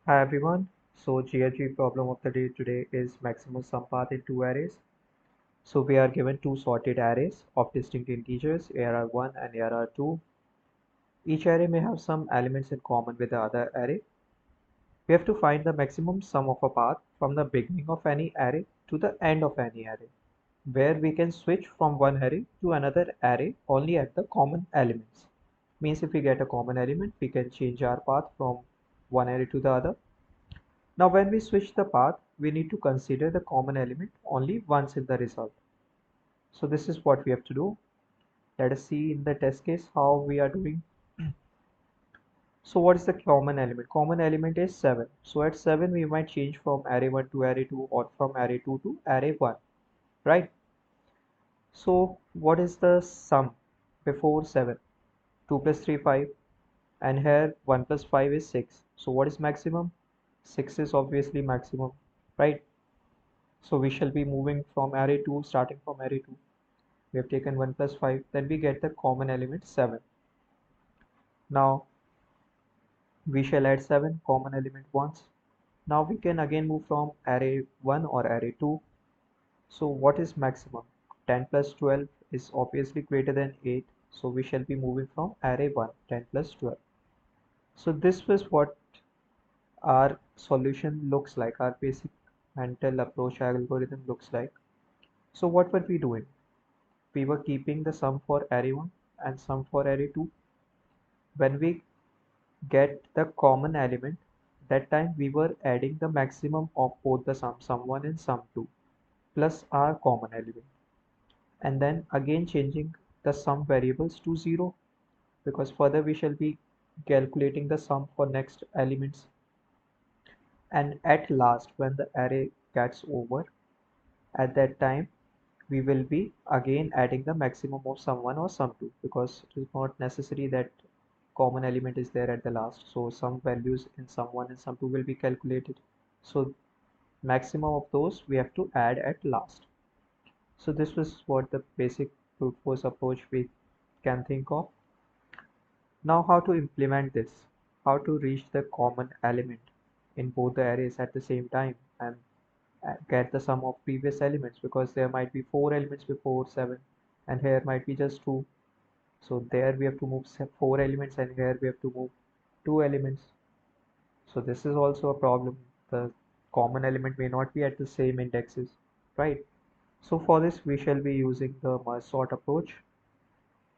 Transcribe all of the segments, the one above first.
Hi everyone. So GFG problem of the day today is maximum sum path in two arrays. So we are given two sorted arrays of distinct integers ARR1 and ARR2. Each array may have some elements in common with the other array. We have to find the maximum sum of a path from the beginning of any array to the end of any array, where we can switch from one array to another array only at the common elements. Means if we get a common element, we can change our path from one array to the other. Now when we switch the path, we need to consider the common element only once in the result. So this is what we have to do. Let us see in the test case how we are doing. So what is the common element? Common element is 7. So at 7 we might change from array 1 to array 2 or from array 2 to array 1, right? So what is the sum before 7? 2 plus 3 5, and here 1 plus 5 is 6. So what is maximum? 6 is obviously maximum, right? So we shall be moving from array 2, starting from array 2. We have taken 1 plus 5, then we get the common element 7. Now we shall add 7 common element once. Now we can again move from array 1 or array 2. So what is maximum? 10 plus 12 is obviously greater than 8. So we shall be moving from array 1, 10 plus 12. So this was what our solution looks like, our basic mental approach algorithm looks like. So what were we doing? We were keeping the sum for array 1 and sum for array 2. When we get the common element, that time we were adding the maximum of both the sum1 and sum2 plus our common element, and then again changing the sum variables to 0, because further we shall be calculating the sum for next elements. And at last, when the array gets over, at that time we will be again adding the maximum of sum1 or sum2, because it is not necessary that common element is there at the last. So some values in sum1 and sum2 will be calculated. So maximum of those we have to add at last. So this was what the basic brute force approach we can think of. Now how to implement this? How to reach the common element in both the arrays at the same time and get the sum of previous elements, because there might be 4 elements before 7 and here might be just 2. So there we have to move 4 elements and here we have to move 2 elements. So this is also a problem. The common element may not be at the same indexes, right? So for this we shall be using the merge sort approach,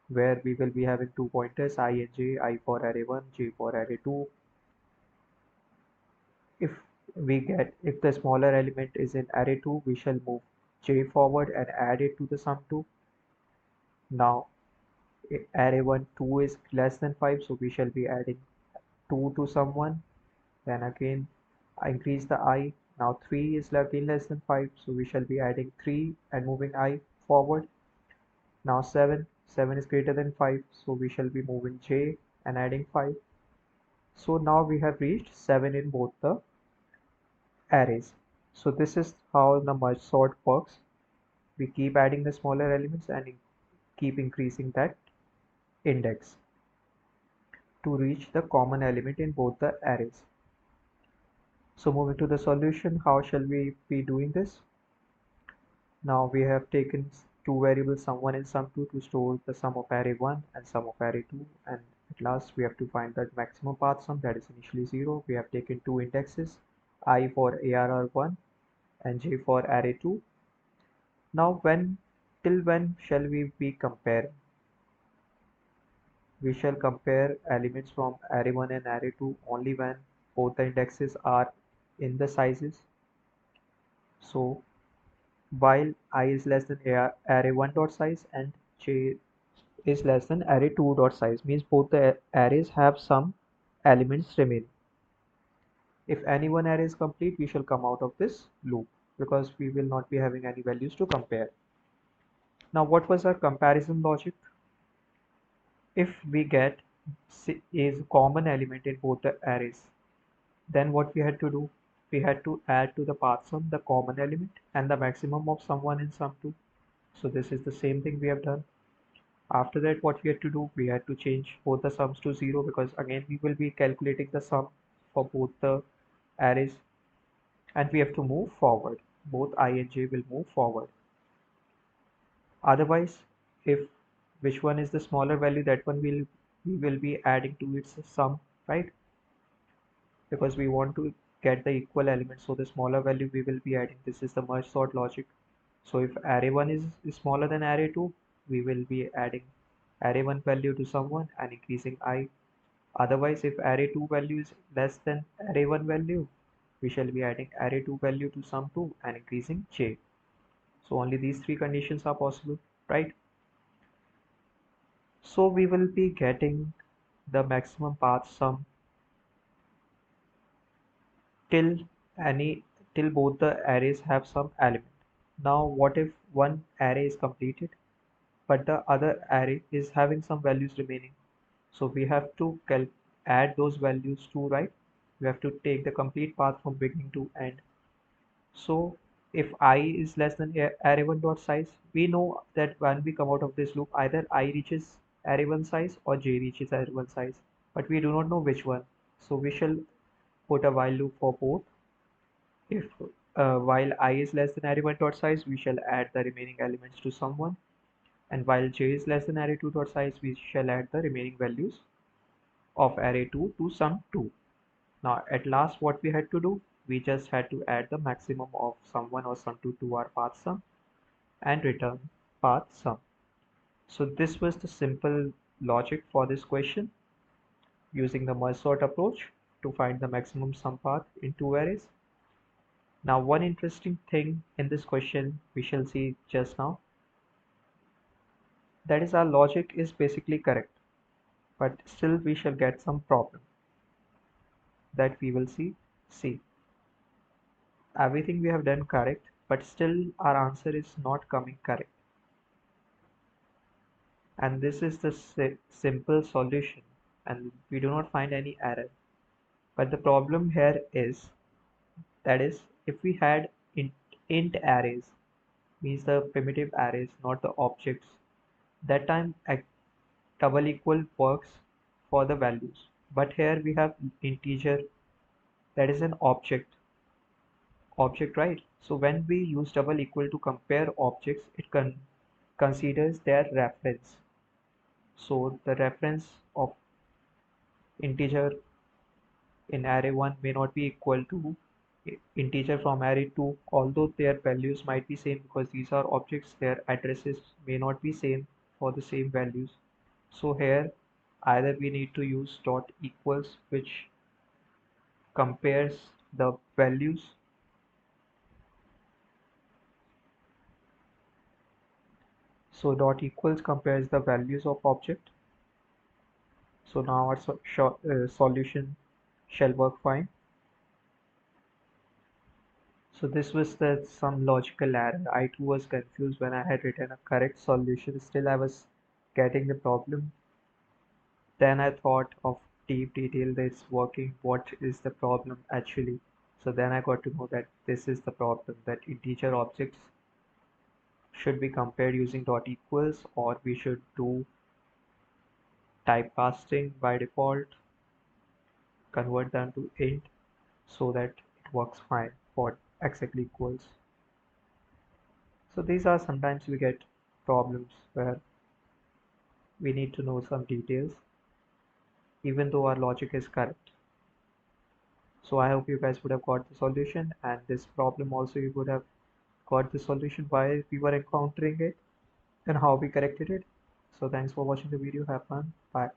where we will be having two pointers I and j, I for array 1, j for array 2. If the smaller element is in array 2, we shall move j forward and add it to the sum2. Now array 1 2 is less than 5, so we shall be adding 2 to sum1. Then again I increase the I. Now 3 is again less than 5, so we shall be adding 3 and moving I forward. Now 7 is greater than 5, so we shall be moving j and adding 5. So now we have reached 7 in both the arrays. So this is how the merge sort works. We keep adding the smaller elements and keep increasing that index to reach the common element in both the arrays. So moving to the solution, how shall we be doing this? Now we have taken two variables sum1 and sum2 to store the sum of array 1 and sum of array 2, and at last we have to find that maximum path sum, that is initially 0. We have taken two indexes, I for arr1 and j for array 2. Now till when shall we be comparing? We shall compare elements from array 1 and array 2 only when both the indexes are in the sizes. So while I is less than array 1 dot size and j is less than array 2 dot size, means both the arrays have some elements remaining. If any one array is complete, we shall come out of this loop, because we will not be having any values to compare. Now what was our comparison logic? If we get is common element in both the arrays, then what we had to do? We had to add to the path sum the common element and the maximum of sum1 and sum2. So this is the same thing we have done. After that, what we had to do? We had to change both the sums to 0, because again we will be calculating the sum for both the arrays, and we have to move forward. Both I and j will move forward. Otherwise, if which one is the smaller value, that one we will be adding to its sum, right? Because we want to get the equal element, so the smaller value we will be adding. This is the merge sort logic. So if array 1 is smaller than array 2, we will be adding array 1 value to sum 1 and increasing I. Otherwise, if array 2 value is less than array 1 value, we shall be adding array 2 value to sum 2 and increasing j. So only these three conditions are possible, right? So we will be getting the maximum path sum till any till both the arrays have some element. Now what if one array is completed but the other array is having some values remaining? So we have to add those values too, right? We have to take the complete path from beginning to end. So if I is less than array1 dot size, we know that when we come out of this loop, either I reaches array1 size or j reaches array1 size, but we do not know which one. So we shall put a while loop for both. If while I is less than array1 dot size, we shall add the remaining elements to sum1, and while j is less than array2 dot size, we shall add the remaining values of array2 to sum2. Now at last what we had to do, we just had to add the maximum of sum1 or sum2 to our path sum and return path sum. So this was the simple logic for this question, using the merge sort approach to find the maximum sum path in two arrays. Now one interesting thing in this question we shall see just now, that is our logic is basically correct, but still we shall get some problem that we will see. Everything we have done correct, but still our answer is not coming correct. And this is the simple solution, and we do not find any error. But the problem here is, that is, if we had int arrays, means the primitive arrays, not the objects, that time a double equal works for the values. But here we have integer, that is an object, right? So when we use double equal to compare objects, it considers their reference. So the reference of integer in array 1 may not be equal to integer from array 2, although their values might be same, because these are objects, their addresses may not be same for the same values. So here either we need to use dot equals, which compares the values. So dot equals compares the values of object. So now our solution shall work fine. So this was the some logical error. I too was confused when I had written a correct solution. Still I was getting the problem. Then I thought of deep detail that's working. What is the problem actually? So then I got to know that this is the problem, that integer objects should be compared using dot equals, or we should do typecasting by default, convert them to int so that it works fine for exactly equals. So these are sometimes we get problems where we need to know some details even though our logic is correct. So I hope you guys would have got the solution, and this problem also you would have got the solution why we were encountering it and how we corrected it. So thanks for watching the video. Have fun. Bye.